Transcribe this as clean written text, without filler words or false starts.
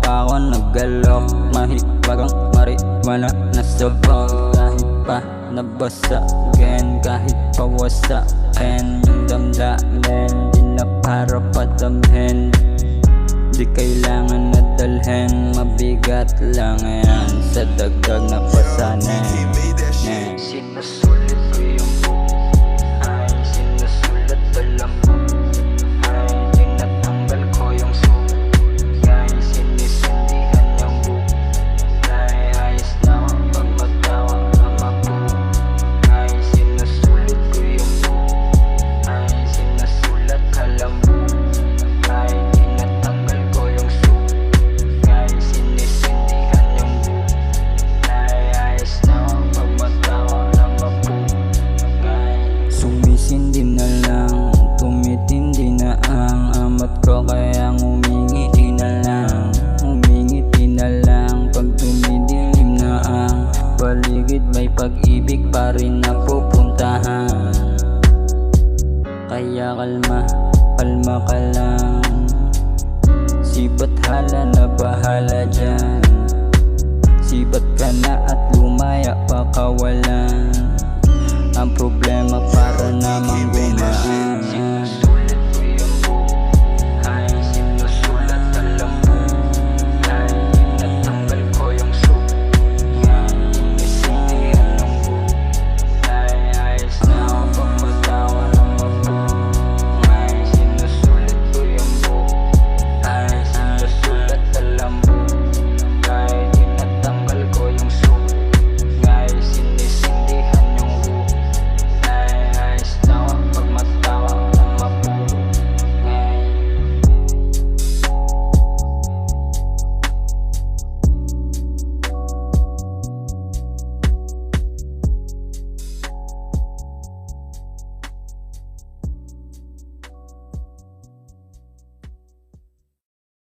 pa ako nag-alok, mahiwagang mariwana na sabog. Kahit pa nabasagin, kahit pawasakin yung damdamin, di na para padamhin. Di kailangan nadalhin, mabigat lang yan sa dagdag na pasanin. Sinusulit ko yung buhay, sinusulat alam mo. Ay, tinatanggal ko yung sugay, sinisindihan yung buhay. Ayos na kapag magtawa na mabuhay. Sinusulit ko yung buhay, sinusulat alam mo. Ay, tinatanggal ko yung sugay, sinisindihan yung buhay. Ayos na kapag magtawa na mabuhay. Sumisindi na lang, tumitindi na ang amat ko, kaya ngumingiti na lang, ngumingiti na lang. Pag tumidilim na ang paligid, may pag-ibig pa rin na pupuntahan. Kaya kalma, kalma ka lang, sibat hala na bahala dyan. Sibat ka na at lumaya pa kawalan, ang problema para namang gumaan.